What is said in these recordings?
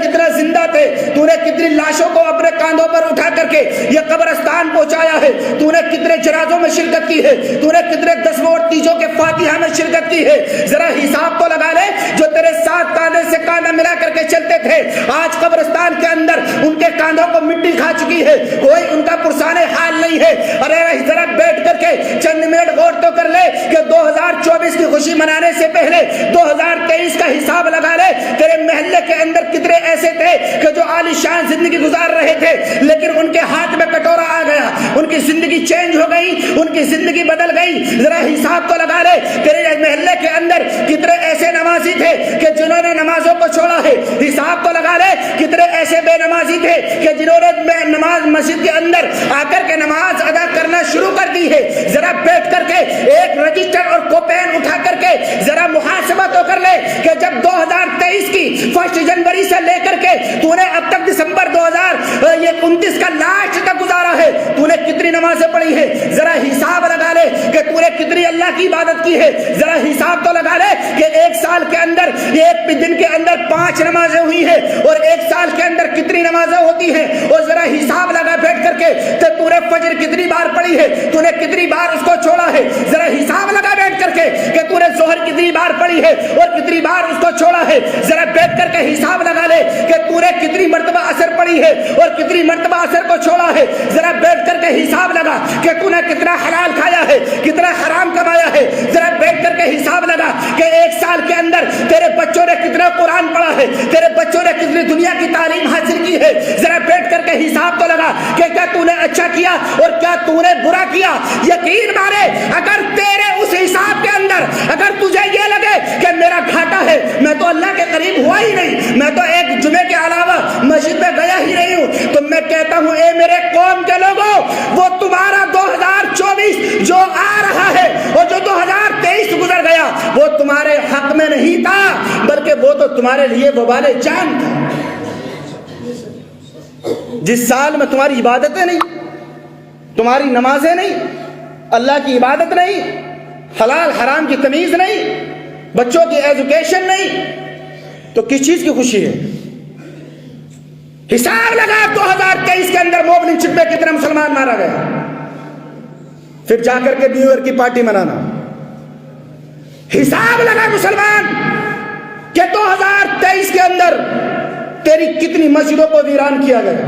کتنا زندہ تھے، تو نے کتنی لاشوں کو اپنے کاندھوں پر اٹھا کر کے یہ قبرستان پہنچایا ہے، تو نے کتنے جنازوں میں شرکت کی ہے، تو نے کتنے دسویں اور تیجوں کے فاتحہ میں شرکت کی ہے۔ ذرا حساب تو لگا لے، جو تیرے ساتھ کاندھے سے کاندھا ملا کر کے چلتے تھے، آج قبرستان کے اندر ان کے کاندھوں کو مٹی کھا چکی ہے، کوئی ان کا پرسان حال نہیں ہے۔ ارے ذرا بیٹھ کر کے چند منٹ غور تو کر لے کہ 2024 کی خوشی منانے سے پہلے 2023 کا حساب لگا لے۔ تیرے محلے کے اندر کتنے ایسے تھے کہ جو عالی شان زندگی گزار رہے تھے، لیکن ان کے ہاتھ میں کٹورا آ گیا، ان کی زندگی چینج ہو گئی، ان کی زندگی بدل گئی۔ ذرا حساب تو لگا لے، تیرے محلے کے اندر کتنے ایسے نمازی تھے کہ جنہوں نے نمازوں کو چھوڑا ہے۔ حساب تو لگا لے، کتنے ایسے بے نمازی تھے کہ جنہوں نے نماز مسجد کے اندر آ کر کے نماز ادا کرنا شروع کر دی ہے۔ ذرا بیٹھ کر کے ایک رجسٹر اور کوپین اٹھا کر کے ذرا محاسبہ تو کر لے کہ جب 2023 کی 1 جنوری سے لے کر کے تو نے اب تک دسمبر 2029 کا لاسٹ تک گزارا ہے، تو نے کتنی نمازیں پڑھی ہے۔ ذرا حساب لگا لے کہ تو نے کتنی اللہ کی عبادت کی ہے۔ ذرا حساب تو لگا لے کہ ایک سال کے اندر، ایک دن کے اندر 5 نمازیں ہوئی ہیں، اور ایک سال کے اندر کتنی نمازیں ہوتی ہیں۔ اور ذرا حساب لگا بیٹھ کر کے کہ تو نے فجر کتنی بار پڑھی ہے، تو نے کتنی بار اس کو چھوڑا ہے۔ ذرا حساب لگا بیٹھ کر کے کہ تو نے ظہر کتنی بار پڑھی ہے اور کتنی بار اس کو چھوڑا ہے۔ ذرا بیٹھ کر کے حساب لگا لے کہ تو نے کتنی مرتبہ عصر پڑھی ہے اور کتنی مرتبہ عصر کو چھوڑا ہے۔ ذرا بیٹھ کر کے حساب لگا کہ تو نے کتنا حلال کھایا ہے، کتنا حرام کمایا ہے۔ ذرا بیٹھ کر کے حساب لگا کہ ایک سال کے اندر تیرے بچوں نے کتنا قرآن پڑھا ہے، تیرے بچوں نے کتنی دنیا کی تعلیم حاصل کی ہے۔ ذرا بیٹھ کر کے حساب تو لگا کہ کیا تو نے اچھا کیا اور کیا تو نے برا کیا۔ یقین مانے اگر تیرے اس حساب کے اندر اگر تجھے یہ لگے کہ میرا گھاٹا ہے، میں تو اللہ کے قریب ہوا ہی نہیں، میں تو ایک جمعے کے علاوہ مسجد میں گیا ہی نہیں ہوں، تو میں کہتا ہوں اے میرے قوم کے لوگوں، وہ تمہارا 2024 جو آ رہا ہے اور جو 2023 گزر گیا، وہ تمہارے حق میں نہیں تھا، بلکہ وہ تو تمہارے لیے وبال جان تھا۔ جس سال میں تمہاری عبادتیں نہیں، تمہاری نمازیں نہیں، اللہ کی عبادت نہیں، حلال حرام کی تمیز نہیں، بچوں کی ایجوکیشن نہیں، تو کس چیز کی خوشی ہے؟ حساب لگا 2023 کے اندر موبلنگ شپ میں کتنا مسلمان مارا گیا، پھر جا کر کے نیو ایئر کی پارٹی منانا۔ حساب لگا مسلمان کہ 2023 کے اندر تیری کتنی مسجدوں کو ویران کیا گیا۔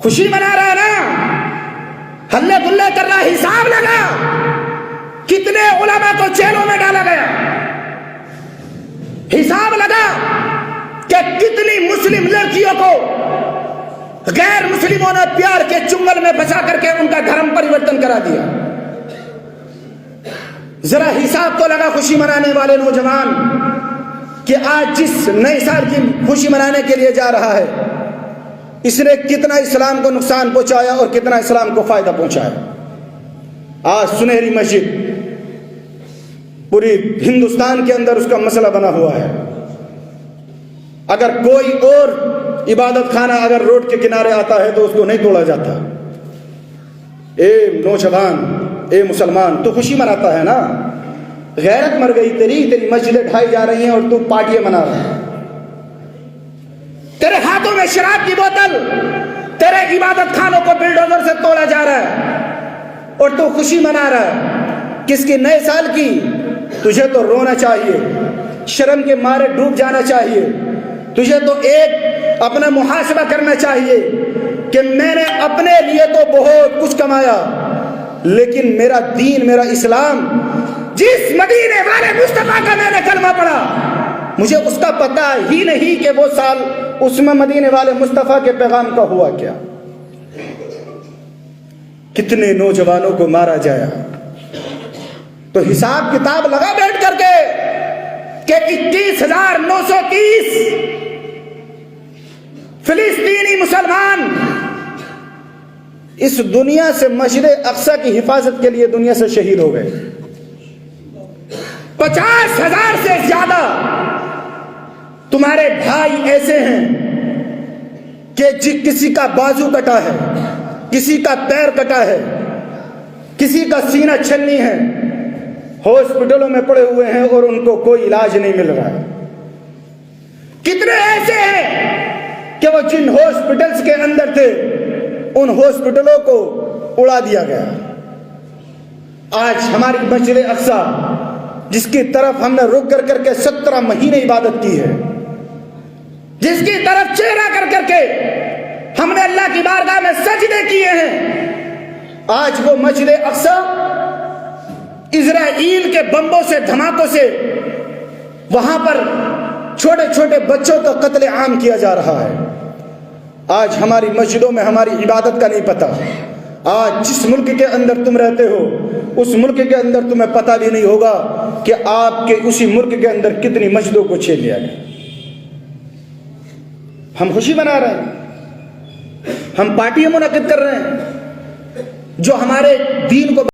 خوشی منا رہا ہے نا، ہلے گلے کر رہا، حساب لگا کتنے علماء کو جیلوں میں ڈالا گیا۔ حساب لگا کہ کتنی مسلم لڑکیوں کو غیر مسلموں نے پیار کے چنگل میں پھنسا کر کے ان کا دھرم پریورتن کرا دیا۔ ذرا حساب تو لگا خوشی منانے والے نوجوان کہ آج جس نئے سال کی خوشی منانے کے لیے جا رہا ہے، اس نے کتنا اسلام کو نقصان پہنچایا اور کتنا اسلام کو فائدہ پہنچایا۔ آج سنہری مسجد پوری ہندوستان کے اندر اس کا مسئلہ بنا ہوا ہے۔ اگر کوئی اور عبادت خانہ اگر روڈ کے کنارے آتا ہے تو اس کو نہیں توڑا جاتا۔ اے نوجوان، اے مسلمان، تو خوشی مناتا ہے نا، غیرت مر گئی تیری مسجدیں ڈھائی جا رہی ہیں اور تو پارٹیاں منا رہا ہے۔ تیرے ہاتھوں میں شراب کی بوتل، تیرے عبادت خانوں کو بلڈوزر سے توڑا جا رہا ہے اور تو خوشی منا رہا ہے۔ کس کی؟ نئے سال کی۔ تجھے تو رونا چاہیے، شرم کے مارے ڈوب جانا چاہیے، تجھے تو ایک اپنا محاسبہ کرنا چاہیے کہ میں نے اپنے لیے تو بہت کچھ کمایا، لیکن میرا دین، میرا اسلام، جس مدینے والے مصطفیٰ کا میں نے کلمہ پڑھا، مجھے اس کا پتہ ہی نہیں کہ وہ سال اس میں مدینے والے مصطفیٰ کے پیغام کا ہوا کیا۔ کتنے نوجوانوں کو مارا جایا۔ تو حساب کتاب لگا بیٹھ کر کے کہ 21,930 فلسطینی مسلمان اس دنیا سے مسجد اقصی کی حفاظت کے لیے دنیا سے شہید ہو گئے۔ 50,000 سے زیادہ تمہارے بھائی ایسے ہیں کہ کسی کا بازو کٹا ہے، کسی کا پیر کٹا ہے، کسی کا سینہ چھلنی ہے، ہاسپٹلوں میں پڑے ہوئے ہیں اور ان کو کوئی علاج نہیں مل رہا ہے۔ کتنے ایسے ہیں کہ وہ جن ہاسپٹلز کے اندر تھے ان ہاسپٹلوں کو اڑا دیا گیا. آج ہماری مسجد اقصی جس کی طرف ہم نے رک کر کے 17 مہینے عبادت کی ہے، جس کی طرف چہرہ کر کے ہم نے اللہ کی بارگاہ میں سجدے کیے ہیں، آج وہ مسجد اقصی اسرائیل کے بمبوں سے دھماکوں سے وہاں پر چھوٹے چھوٹے بچوں کا قتل عام کیا جا رہا ہے. آج ہماری مسجدوں میں ہماری عبادت کا نہیں پتہ. آج جس ملک کے اندر تم رہتے ہو اس ملک کے اندر تمہیں پتہ بھی نہیں ہوگا کہ آپ کے اسی ملک کے اندر کتنی مسجدوں کو چھین لیا گیا. ہم خوشی منا رہے ہیں، ہم پارٹیاں منعقد کر رہے ہیں جو ہمارے دین کو